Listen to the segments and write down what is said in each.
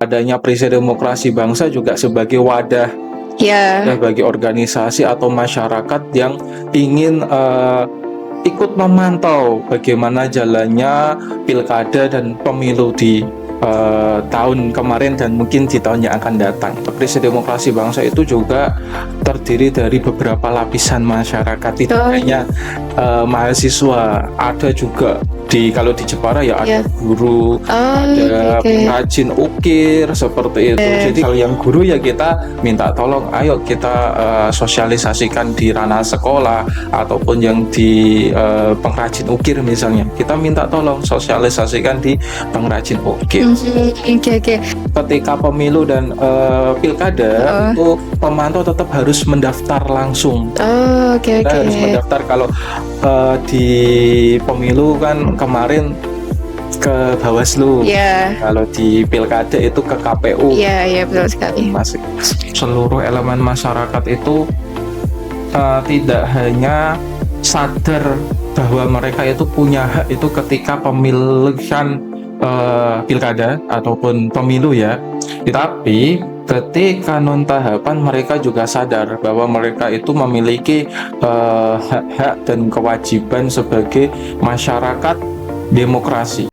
adanya Perisai Demokrasi Bangsa juga sebagai wadah Ya. bagi organisasi atau masyarakat yang ingin ikut memantau bagaimana jalannya pilkada dan pemilu di tahun kemarin dan mungkin di tahun yang akan datang. Perisai Demokrasi Bangsa itu juga terdiri dari beberapa lapisan masyarakat, tidak hanya mahasiswa, ada juga kalau di Jepara ya ada guru, ada pengrajin ukir seperti itu. Jadi kalau yang guru ya kita minta tolong, ayo kita sosialisasikan di ranah sekolah, ataupun yang di pengrajin ukir misalnya, kita minta tolong sosialisasikan di pengrajin ukir. Ketika pemilu dan pilkada itu pemantau tetap harus mendaftar langsung. Harus mendaftar. Kalau di pemilu kan kemarin ke Bawaslu, kalau di pilkada itu ke KPU. Iya betul sekali. Seluruh elemen masyarakat itu tidak hanya sadar bahwa mereka itu punya hak itu ketika pemilihan pilkada ataupun pemilu ya, tetapi ketika non tahapan mereka juga sadar bahwa mereka itu memiliki hak-hak dan kewajiban sebagai masyarakat demokrasi.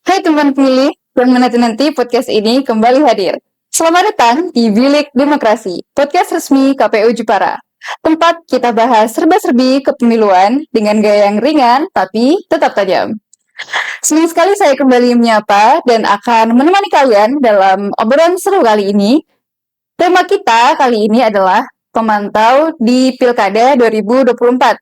Hai teman pemilih yang menanti-nanti podcast ini kembali hadir. Selamat datang di Bilik Demokrasi, podcast resmi KPU Jepara. Tempat kita bahas serba-serbi kepemiluan dengan gaya yang ringan tapi tetap tajam. Senang sekali saya kembali menyapa dan akan menemani kalian dalam obrolan seru kali ini. Tema kita kali ini adalah pemantau di Pilkada 2024.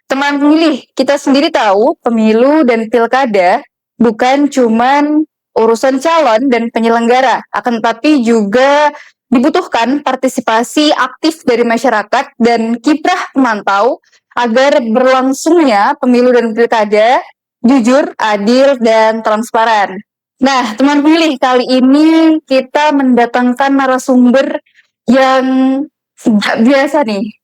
Teman pemilih, kita sendiri tahu pemilu dan pilkada bukan cuman urusan calon dan penyelenggara, akan tetapi juga dibutuhkan partisipasi aktif dari masyarakat dan kiprah pemantau agar berlangsungnya pemilu dan pilkada jujur, adil, dan transparan. Nah, teman pemilih, kali ini kita mendatangkan narasumber yang nggak biasa nih.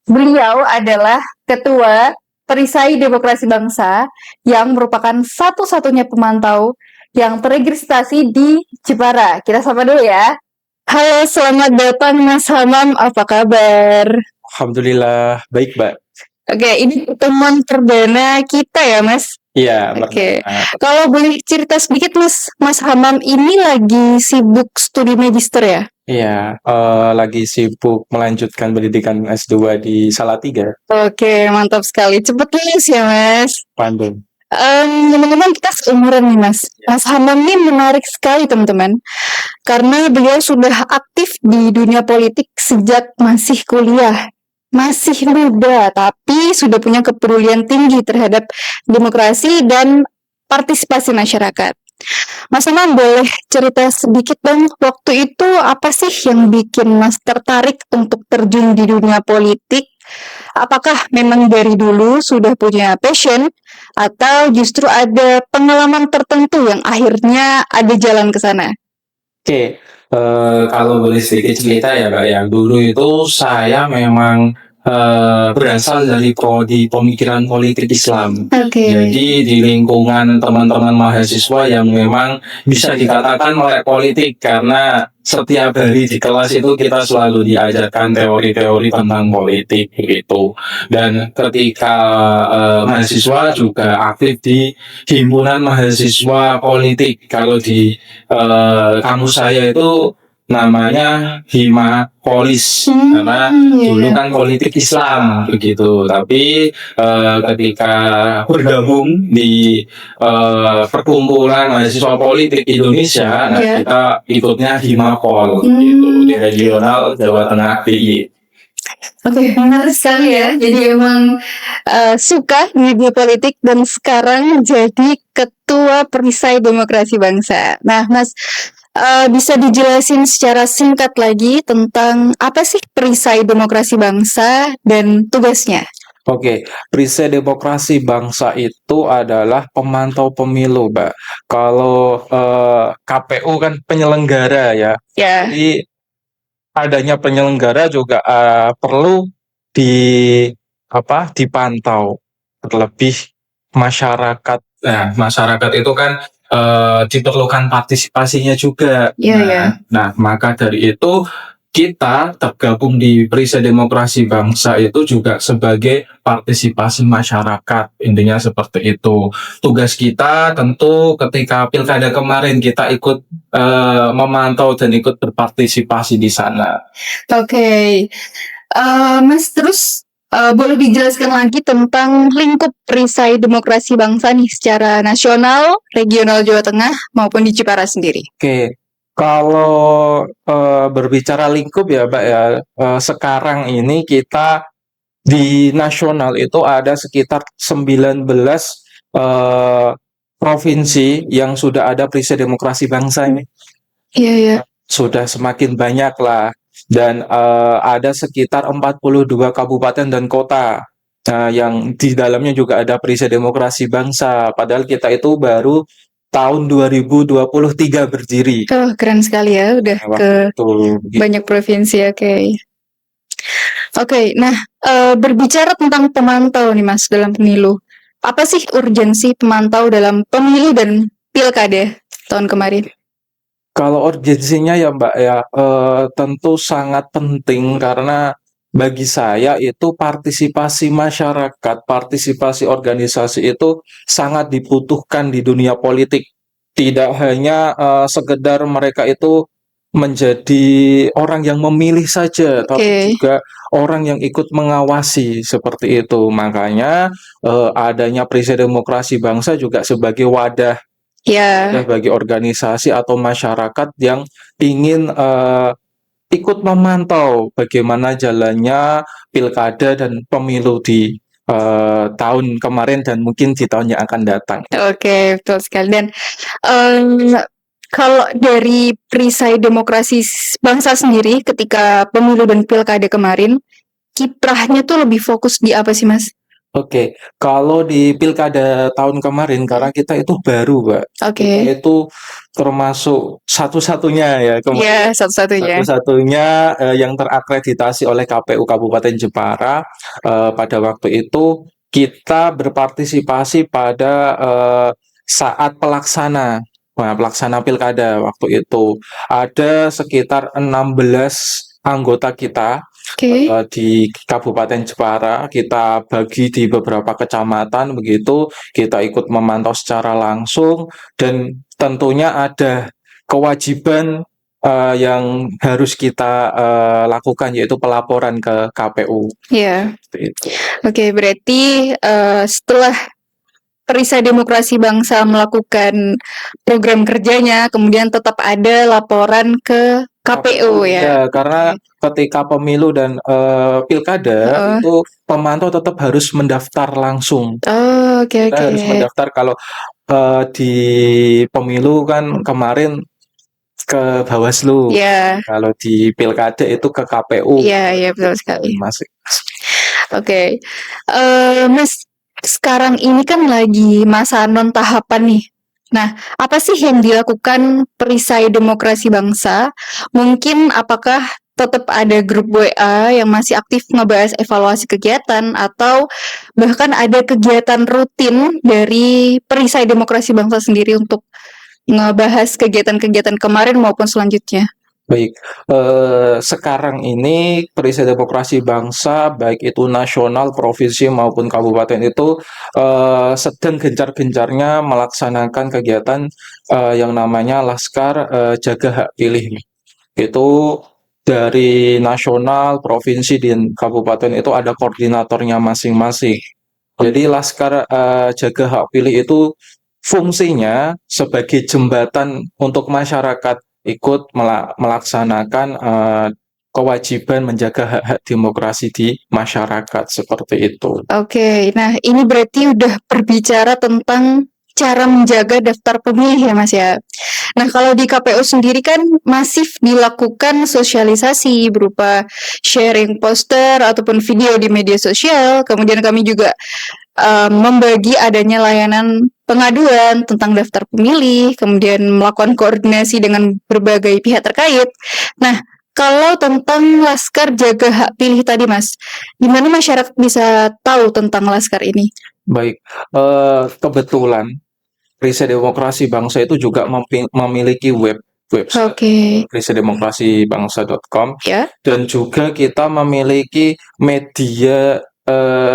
Beliau adalah Ketua Perisai Demokrasi Bangsa yang merupakan satu-satunya pemantau yang teregistrasi di Jepara. Kita sapa dulu ya. Halo, selamat datang Mas Hamam, apa kabar? Alhamdulillah, baik Mbak. Oke, ini pertemuan perdana kita ya Mas? Iya. Oke. Kalau boleh cerita sedikit Mas Hamam ini lagi sibuk studi magister ya? Iya, lagi sibuk melanjutkan pendidikan S2 di Salatiga. Oke, mantap sekali. Cepet lulus ya Mas? Bandung. Teman-teman kita seumuran nih Mas. Mas Hamam ini menarik sekali teman-teman. Karena beliau sudah aktif di dunia politik sejak masih kuliah. Masih muda, tapi sudah punya kepedulian tinggi terhadap demokrasi dan partisipasi masyarakat. Mas Hamam boleh cerita sedikit dong, waktu itu apa sih yang bikin Mas tertarik untuk terjun di dunia politik? Apakah memang dari dulu sudah punya passion atau justru ada pengalaman tertentu yang akhirnya ada jalan ke sana? Oke, kalau boleh sedikit cerita ya Mbak, yang dulu itu saya memang berasal dari prodi pemikiran politik Islam. Jadi di lingkungan teman-teman mahasiswa yang memang bisa dikatakan melek politik, karena setiap hari di kelas itu kita selalu diajarkan teori-teori tentang politik gitu. Dan ketika mahasiswa juga aktif di himpunan mahasiswa politik. Kalau di kampus saya itu namanya Hima Polis, karena dulu kan politik Islam begitu. Tapi ketika bergabung di perkumpulan mahasiswa politik Indonesia, nah kita ikutnya Himapol gitu, di regional Jawa Tengah DIY. Oke, menarik sekali ya. Jadi emang suka di dunia politik dan sekarang jadi Ketua Perisai Demokrasi Bangsa. Nah, Mas, bisa dijelasin secara singkat lagi tentang apa sih Perisai Demokrasi Bangsa dan tugasnya? Oke, Perisai Demokrasi Bangsa itu adalah pemantau pemilu, Mbak. Kalau KPU kan penyelenggara ya, Ya. jadi adanya penyelenggara juga perlu di dipantau. Terlebih masyarakat. Nah, masyarakat itu kan diperlukan partisipasinya juga. Iya, ya. Nah, maka dari itu kita tergabung di Perisai Demokrasi Bangsa itu juga sebagai partisipasi masyarakat. Intinya seperti itu. Tugas kita tentu ketika pilkada kemarin kita ikut memantau dan ikut berpartisipasi di sana. Oke. Mas, terus boleh dijelaskan lagi tentang lingkup Perisai Demokrasi Bangsa nih secara nasional, regional Jawa Tengah maupun di Jepara sendiri. Oke, kalau berbicara lingkup ya, Mbak ya, sekarang ini kita di nasional itu ada sekitar 19 provinsi yang sudah ada Perisai Demokrasi Bangsa ini. Iya, ya. Sudah semakin banyak lah, dan ada sekitar 42 kabupaten dan kota yang di dalamnya juga ada Perisai Demokrasi Bangsa. Padahal kita itu baru tahun 2023 berdiri. Oh, keren sekali ya, udah ke banyak provinsi. Oke, nah berbicara tentang pemantau nih Mas dalam pemilu, apa sih urgensi pemantau dalam pemilu dan pilkada tahun kemarin? Kalau urgensinya ya Mbak ya, tentu sangat penting karena bagi saya itu partisipasi masyarakat, partisipasi organisasi itu sangat dibutuhkan di dunia politik. Tidak hanya sekedar mereka itu menjadi orang yang memilih saja, tapi juga orang yang ikut mengawasi seperti itu. Makanya adanya Perisai Demokrasi Bangsa juga sebagai wadah Ya, bagi organisasi atau masyarakat yang ingin ikut memantau bagaimana jalannya pilkada dan pemilu di tahun kemarin dan mungkin di tahun yang akan datang. oke, betul sekali. Dan kalau dari Perisai Demokrasi Bangsa sendiri ketika pemilu dan pilkada kemarin, kiprahnya tuh lebih fokus di apa sih Mas? Oke, kalau di pilkada tahun kemarin karena kita itu baru, Mbak. Kita itu termasuk satu-satunya ya Iya, satu-satunya. satu-satunya yang terakreditasi oleh KPU Kabupaten Jepara. Pada waktu itu kita berpartisipasi pada saat pelaksana pilkada waktu itu. Ada sekitar 16 anggota kita di Kabupaten Jepara, kita bagi di beberapa kecamatan begitu, kita ikut memantau secara langsung dan tentunya ada kewajiban yang harus kita lakukan yaitu pelaporan ke KPU. Iya. Itu. Oke, berarti setelah Perisai Demokrasi Bangsa melakukan program kerjanya, kemudian tetap ada laporan ke KPU ya. Ya, karena ketika pemilu dan pilkada itu pemantau tetap harus mendaftar langsung. Oh, oke. Kita harus mendaftar. Kalau di pemilu kan kemarin ke Bawaslu. Iya. Kalau di pilkada itu ke KPU. Iya, betul sekali. Masih. Oke. Mas, sekarang ini kan lagi masa non tahapan nih. Nah, apa sih yang dilakukan Perisai Demokrasi Bangsa? Mungkin apakah tetap ada grup WA yang masih aktif ngebahas evaluasi kegiatan atau bahkan ada kegiatan rutin dari Perisai Demokrasi Bangsa sendiri untuk ngebahas kegiatan-kegiatan kemarin maupun selanjutnya? Baik, sekarang ini Perisai Demokrasi Bangsa baik itu nasional, provinsi maupun kabupaten itu sedang gencar-gencarnya melaksanakan kegiatan yang namanya Laskar Jaga Hak Pilih. Itu dari nasional, provinsi, dan kabupaten itu ada koordinatornya masing-masing. Jadi Laskar Jaga Hak Pilih itu fungsinya sebagai jembatan untuk masyarakat ikut melaksanakan kewajiban menjaga hak-hak demokrasi di masyarakat seperti itu. Oke, nah ini berarti udah berbicara tentang cara menjaga daftar pemilih ya Mas ya. Nah, kalau di KPU sendiri kan masif dilakukan sosialisasi berupa sharing poster ataupun video di media sosial. Kemudian kami juga membagi adanya layanan pengaduan tentang daftar pemilih, kemudian melakukan koordinasi dengan berbagai pihak terkait. Nah, kalau tentang Laskar Jaga Hak Pilih tadi, Mas, gimana masyarakat bisa tahu tentang Laskar ini? Baik, kebetulan Perisai Demokrasi Bangsa itu juga memiliki website Oke, perisaidemokrasibangsa.com, ya. dan juga kita memiliki media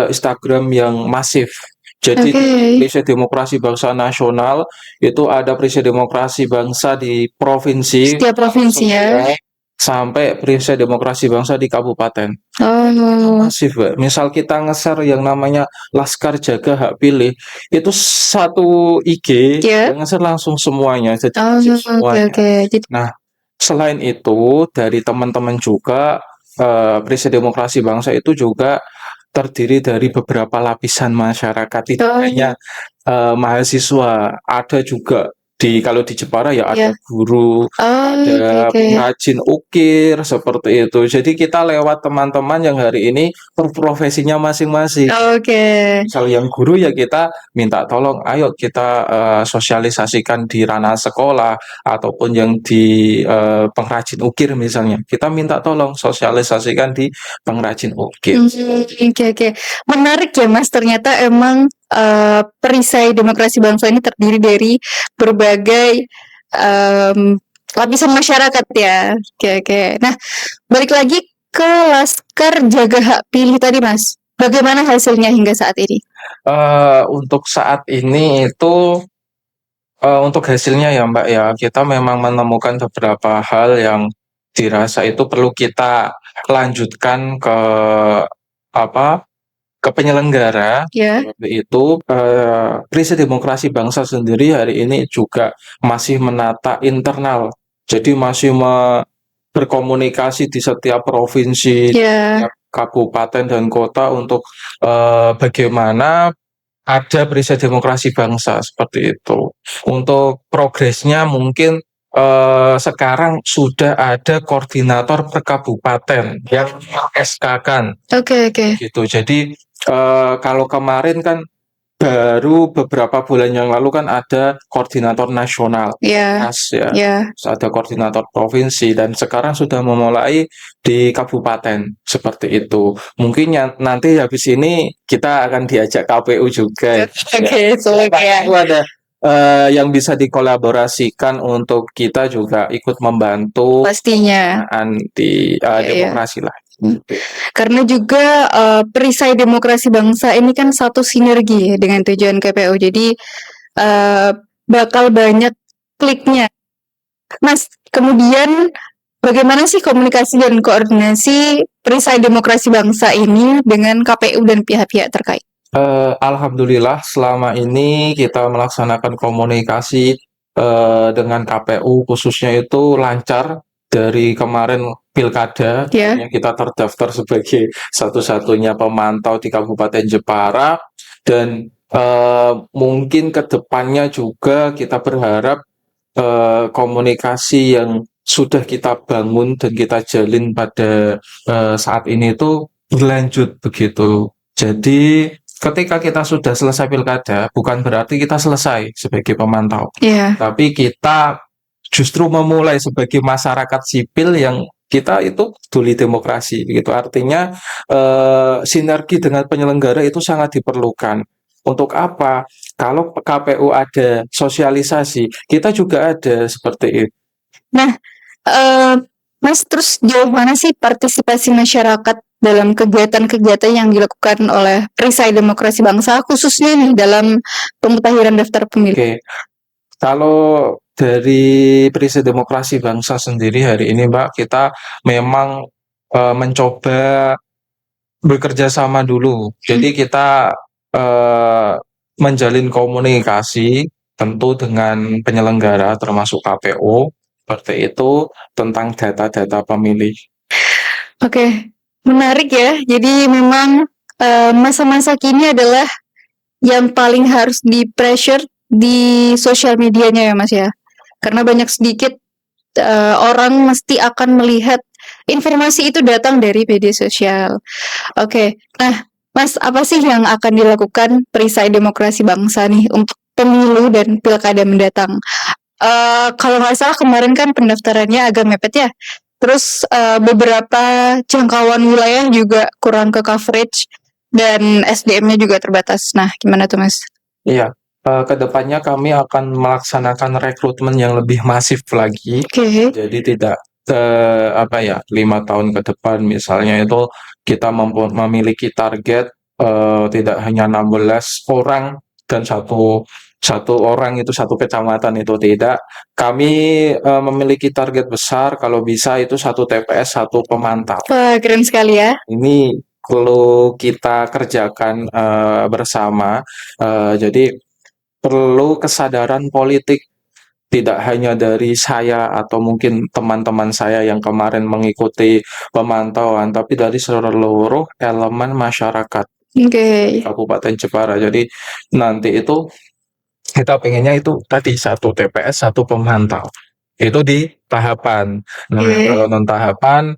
Instagram yang masif. Jadi Oke. Perisai Demokrasi Bangsa Nasional itu ada Perisai Demokrasi Bangsa di provinsi Setiap provinsi ya. sampai Perisai Demokrasi Bangsa di kabupaten. Oh, Masif, Mbak. Misal kita nge-share yang namanya Laskar Jaga Hak Pilih, itu satu IG ya. yang nge-share langsung semuanya, jadi Oh, masif oke semuanya. oke. Jadi, Nah, selain itu dari teman-teman juga Perisai Demokrasi Bangsa itu juga terdiri dari beberapa lapisan masyarakat, tidak oh, hanya mahasiswa, ada juga kalau di Jepara ya ya. ada guru, Oh, oke ada oke. pengrajin ukir seperti itu. Jadi kita lewat teman-teman yang hari ini profesinya masing-masing. Oke. Misal yang guru ya kita minta tolong, ayo kita sosialisasikan di ranah sekolah, ataupun yang di pengrajin ukir misalnya, kita minta tolong sosialisasikan di pengrajin ukir. Oke oke. Menarik ya Mas, ternyata emang Perisai Demokrasi Bangsa ini terdiri dari berbagai lapisan masyarakat ya. Oke oke. Nah, balik lagi ke Laskar Jaga Hak Pilih tadi Mas. Bagaimana hasilnya hingga saat ini? Untuk saat ini itu untuk hasilnya ya Mbak ya, kita memang menemukan beberapa hal yang dirasa itu perlu kita lanjutkan ke apa ke penyelenggara. Ya. Seperti itu, Perisai Demokrasi Bangsa sendiri hari ini juga masih menata internal. Jadi masih berkomunikasi di setiap provinsi, Ya. setiap kabupaten dan kota untuk bagaimana ada Perisai Demokrasi Bangsa seperti itu. Untuk progresnya mungkin sekarang sudah ada koordinator per kabupaten yang SK-kan. Oke oke. Gitu. Jadi kalau kemarin kan baru beberapa bulan yang lalu kan ada koordinator nasional, Ya. ya. Ya. Terus ada koordinator provinsi, dan sekarang sudah memulai di kabupaten seperti itu. Mungkin nanti habis ini kita akan diajak KPU juga. Oke, Itu ada yang bisa dikolaborasikan untuk kita juga ikut membantu pastinya. di Iya, iya. demokrasi lah. Karena juga Perisai Demokrasi Bangsa ini kan satu sinergi ya dengan tujuan KPU. Jadi bakal banyak kliknya. Mas, kemudian bagaimana sih komunikasi dan koordinasi Perisai Demokrasi Bangsa ini dengan KPU dan pihak-pihak terkait? Alhamdulillah selama ini kita melaksanakan komunikasi dengan KPU khususnya itu lancar. Dari kemarin pilkada, Ya. yang kita terdaftar sebagai satu-satunya pemantau di Kabupaten Jepara, dan mungkin kedepannya juga kita berharap komunikasi yang sudah kita bangun dan kita jalin pada saat ini itu berlanjut begitu. Jadi ketika kita sudah selesai pilkada, bukan berarti kita selesai sebagai pemantau, tapi kita justru memulai sebagai masyarakat sipil yang kita itu peduli demokrasi begitu. Artinya sinergi dengan penyelenggara itu sangat diperlukan. Untuk apa? Kalau KPU ada sosialisasi, kita juga ada seperti itu. Nah, Mas, terus jauh mana sih partisipasi masyarakat dalam kegiatan-kegiatan yang dilakukan oleh Perisai Demokrasi Bangsa, khususnya nih dalam pemutahiran daftar pemilih? Oke, kalau dari Perisai Demokrasi Bangsa sendiri hari ini, Mbak, kita memang mencoba bekerja sama dulu. Jadi kita menjalin komunikasi tentu dengan penyelenggara termasuk KPU seperti itu tentang data-data pemilih. Oke, menarik ya. Jadi memang masa-masa kini adalah yang paling harus di pressure di sosial medianya ya Mas ya. Karena banyak sedikit orang mesti akan melihat informasi itu datang dari media sosial. Oke, nah Mas, apa sih yang akan dilakukan perisai demokrasi bangsa nih untuk pemilu dan pilkada mendatang? Kalau nggak salah kemarin kan pendaftarannya agak mepet ya. Terus beberapa jangkauan wilayah juga kurang ke coverage dan SDM-nya juga terbatas. Nah, gimana tuh Mas? Iya, kedepannya kami akan melaksanakan rekrutmen yang lebih masif lagi. Oke. Jadi tidak 5 tahun ke depan misalnya itu kita memiliki target tidak hanya 16 orang dan satu orang itu satu kecamatan itu tidak. Kami memiliki target besar kalau bisa itu satu TPS satu pemantau. Wah, keren sekali ya. Ini perlu kita kerjakan bersama. Jadi perlu kesadaran politik tidak hanya dari saya atau mungkin teman-teman saya yang kemarin mengikuti pemantauan, tapi dari seluruh elemen masyarakat Oke. Kabupaten Jepara. Jadi nanti itu kita pengennya itu tadi satu TPS satu pemantau. Itu di tahapan. Nah, Oke. kalau non tahapan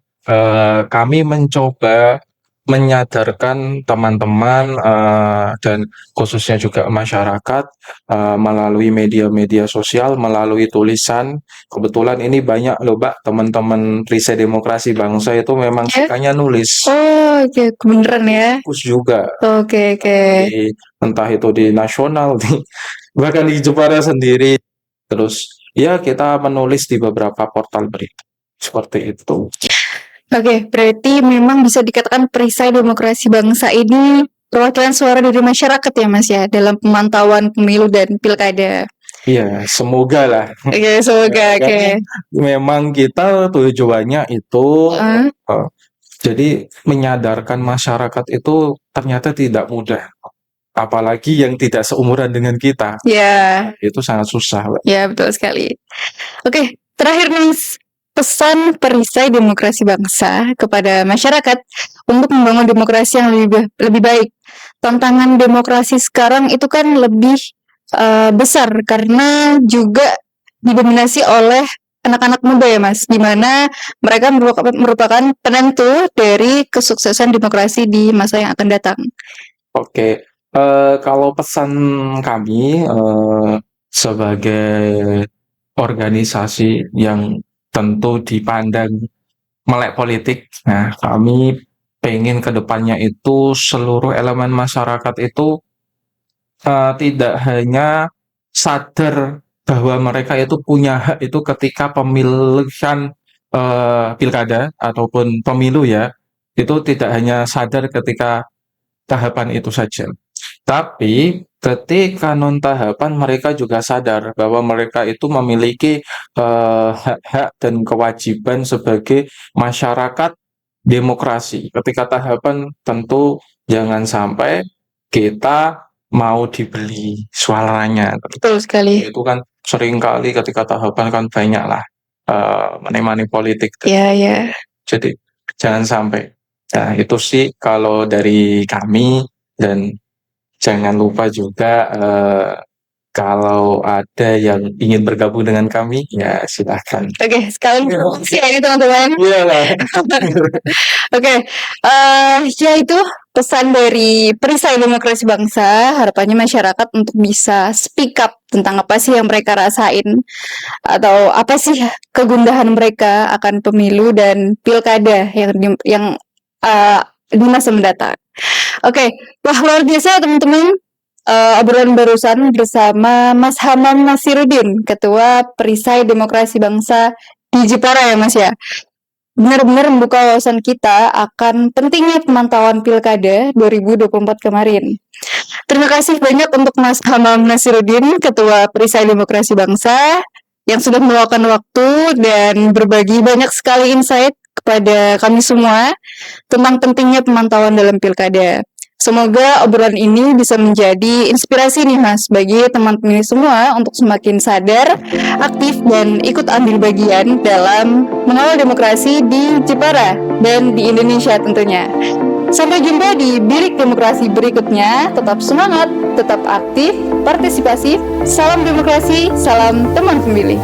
kami mencoba menyadarkan teman-teman dan khususnya juga masyarakat melalui media-media sosial, melalui tulisan. Kebetulan ini banyak loh, Mbak, teman-teman Perisai Demokrasi Bangsa itu memang Ya. sukanya nulis. Oh, oke, kebeneran ya. Bagus juga. Oke, oke. Entah itu di nasional, bahkan di Jepara sendiri. Terus ya kita menulis di beberapa portal berita. Seperti itu. Oke, berarti memang bisa dikatakan perisai demokrasi bangsa ini perwakilan suara dari masyarakat ya Mas ya dalam pemantauan pemilu dan pilkada. Iya, semoga lah. Oke, semoga. Oke. Memang kita tujuannya itu jadi menyadarkan masyarakat itu ternyata tidak mudah. Apalagi yang tidak seumuran dengan kita. Ya. Itu sangat susah, Mbak. Ya, betul sekali. Oke, terakhir Mas, pesan perisai demokrasi bangsa kepada masyarakat untuk membangun demokrasi yang lebih baik. Tantangan demokrasi sekarang itu kan lebih besar karena juga didominasi oleh anak-anak muda ya Mas, di mana mereka merupakan penentu dari kesuksesan demokrasi di masa yang akan datang. Oke, kalau pesan kami sebagai organisasi yang tentu dipandang melek politik, nah kami pengen kedepannya itu seluruh elemen masyarakat itu tidak hanya sadar bahwa mereka itu punya hak itu ketika pemilihan pilkada ataupun pemilu ya, itu tidak hanya sadar ketika tahapan itu saja. Tapi ketika non tahapan mereka juga sadar bahwa mereka itu memiliki hak-hak dan kewajiban sebagai masyarakat demokrasi. Ketika tahapan tentu jangan sampai kita mau dibeli suaranya. Betul sekali. Itu kan seringkali ketika tahapan kan banyak lah money politik. Iya, iya. Jadi jangan sampai. Nah, itu sih kalau dari kami dan jangan lupa juga kalau ada yang ingin bergabung dengan kami, ya silahkan. Oke, sekalian promosi ya teman-teman. Iya lah. Oke, ya itu pesan dari Perisai Demokrasi Bangsa. Harapannya masyarakat untuk bisa speak up tentang apa sih yang mereka rasain atau apa sih kegundahan mereka akan pemilu dan pilkada yang di masa mendatang. Oke, wah luar biasa teman-teman. Obrolan barusan bersama Mas Hamam Nasiruddin, Ketua Perisai Demokrasi Bangsa di Jepara ya Mas ya. Benar-benar membuka wawasan kita akan pentingnya pemantauan Pilkada 2024 kemarin. Terima kasih banyak untuk Mas Hamam Nasiruddin, Ketua Perisai Demokrasi Bangsa, yang sudah meluangkan waktu dan berbagi banyak sekali insight kepada kami semua tentang pentingnya pemantauan dalam Pilkada. Semoga obrolan ini bisa menjadi inspirasi nih Mas bagi teman pemilih semua untuk semakin sadar, aktif dan ikut ambil bagian dalam mengawal demokrasi di Jepara dan di Indonesia tentunya. Sampai jumpa di Bilik Demokrasi berikutnya. Tetap semangat, tetap aktif, partisipasi. Salam demokrasi, salam teman pemilih.